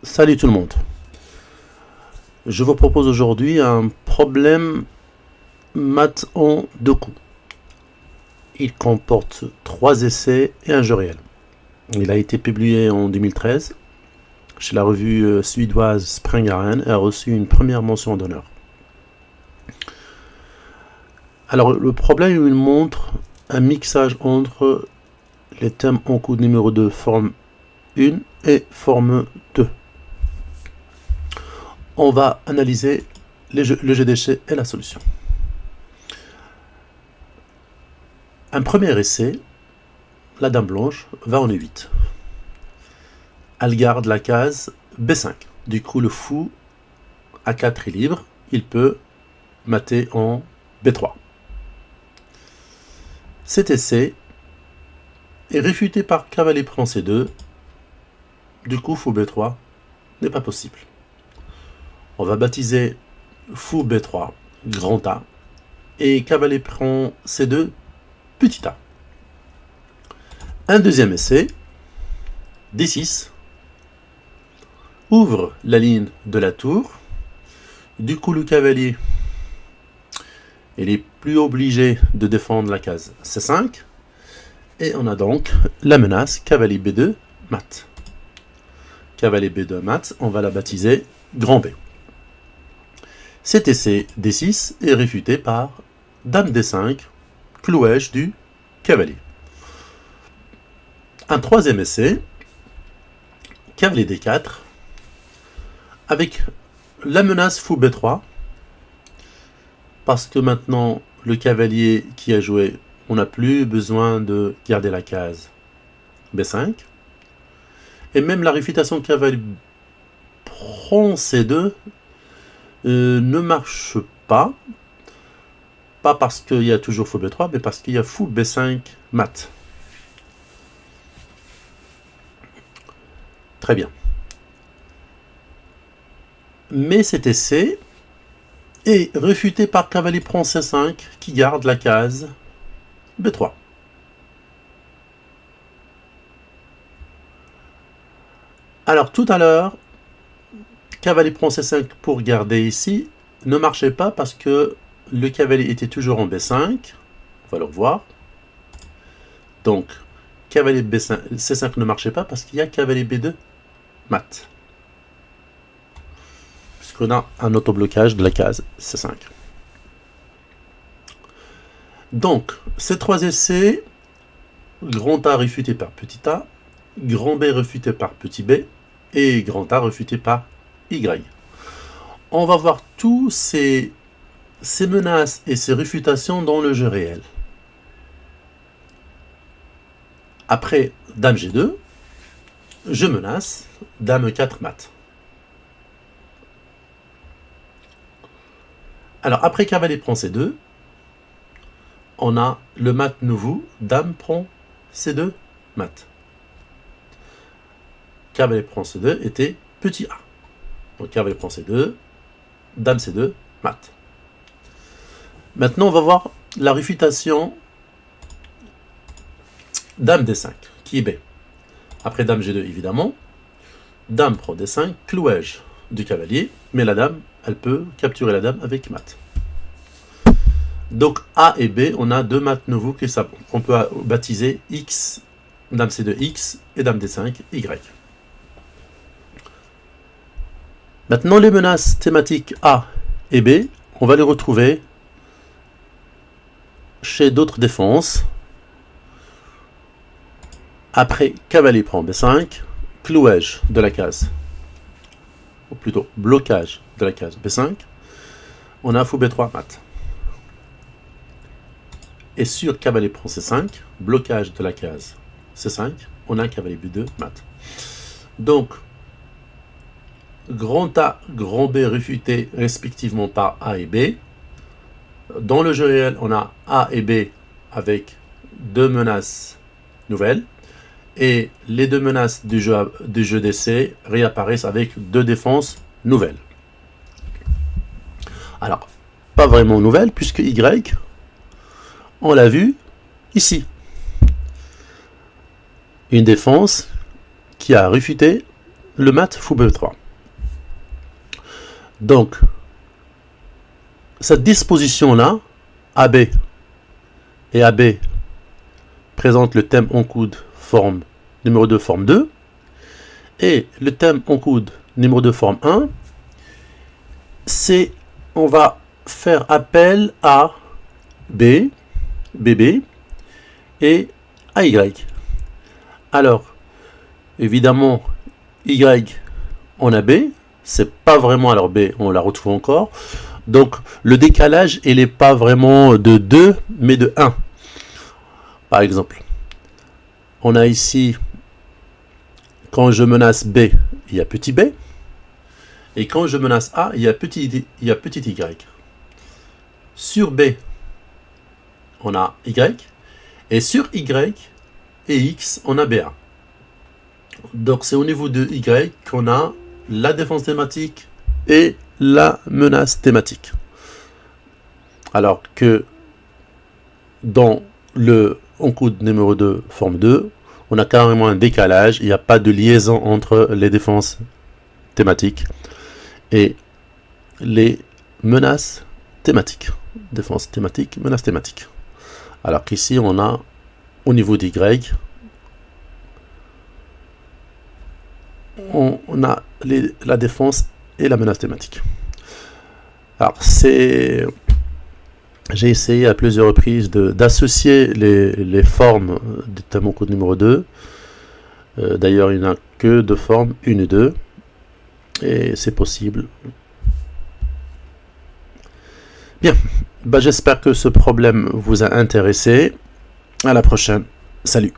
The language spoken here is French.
Salut tout le monde. Je vous propose aujourd'hui un problème maths en deux coups. Il comporte 3 essais et un jeu réel. Il a été publié en 2013 chez la revue suédoise Springaren et a reçu une première mention d'honneur. Alors le problème, il montre un mixage entre les thèmes en coup numéro 2 forme 1 et forme 2. On va analyser le jeu d'échecs et la solution. Un premier essai, la dame blanche va en E8. Elle garde la case B5. Du coup, le fou A4 est libre. Il peut mater en B3. Cet essai est réfuté par cavalier prend C2. Du coup, fou B3 n'est pas possible. On va baptiser fou B3, grand A, et cavalier prend C2, petit a. Un deuxième essai, D6, ouvre la ligne de la tour. Du coup, le cavalier il est plus obligé de défendre la case C5. Et on a donc la menace cavalier B2 mat. Cavalier B2 mat, on va la baptiser grand B. Cet essai D6 est réfuté par dame D5, clouage du cavalier. Un troisième essai, cavalier D4, avec la menace fou B3, parce que maintenant le cavalier qui a joué, on n'a plus besoin de garder la case B5. Et même la réfutation cavalier prend C2 ne marche pas. Pas parce qu'il y a toujours fou B3, mais parce qu'il y a fou B5 mat. Très bien. Mais cet essai est réfuté par cavalier prend C5 qui garde la case B3. Alors tout à l'heure, cavalier prend C5 pour garder ici ne marchait pas parce que le cavalier était toujours en B5. On va le revoir. Donc cavalier B5, C5 ne marchait pas parce qu'il y a cavalier B2 mat. Puisqu'on a un autoblocage de la case C5. Donc ces trois essais, grand A réfuté par petit a, grand B réfuté par petit b et grand A réfuté par Y. On va voir tous ces menaces et ces réfutations dans le jeu réel. Après dame G2, je menace dame 4 mat. Alors après cavalier prend C2, on a le mat nouveau, dame prend C2 mat. Cavalier prend C2 était petit a. Donc cavalier prend C2, dame C2 mat. Maintenant on va voir la réfutation dame D5 qui est B. Après dame G2 évidemment, dame prend D5, clouage du cavalier, mais la dame, elle peut capturer la dame avec mat. Donc A et B, on a deux mats nouveaux qu'on peut baptiser X, dame C2 X et dame D5 Y. Maintenant les menaces thématiques A et B, on va les retrouver chez d'autres défenses. Après cavalier prend B5, clouage de la case, ou plutôt blocage de la case B5, on a fou B3 mat. Et sur cavalier prend C5, blocage de la case C5, on a cavalier B2 mat. Donc, grand A, grand B réfutés respectivement par A et B. Dans le jeu réel, on a A et B avec deux menaces nouvelles. Et les deux menaces du jeu d'essai réapparaissent avec deux défenses nouvelles. Alors, pas vraiment nouvelles, puisque Y, on l'a vu ici. Une défense qui a réfuté le mat fou B3. Donc, cette disposition-là, AB et AB présente le thème Oncode forme numéro 2 forme 2 et le thème Oncode numéro 2 forme 1, c'est on va faire appel à B, BB et à Y. Alors, évidemment, Y, on a B, c'est pas vraiment, alors B, on la retrouve encore. Donc, le décalage, il n'est pas vraiment de 2, mais de 1. Par exemple, on a ici, quand je menace B, il y a petit b. Et quand je menace A, il y a petit y. Sur B, on a Y. Et sur Y et X, on a BA. Donc c'est au niveau de Y qu'on a la défense thématique et la menace thématique. Alors que dans le Oncode numéro 2, forme 2, on a carrément un décalage, il n'y a pas de liaison entre les défenses thématiques et les menaces thématiques. Défense thématique, menace thématique. Alors qu'ici, on a au niveau d'Y, on a la défense et la menace thématique. Alors, j'ai essayé à plusieurs reprises d'associer les formes du thème Oncode numéro 2. D'ailleurs, il n'y en a que deux formes, 1 et 2. Et c'est possible. Bien, j'espère que ce problème vous a intéressé. À la prochaine. Salut.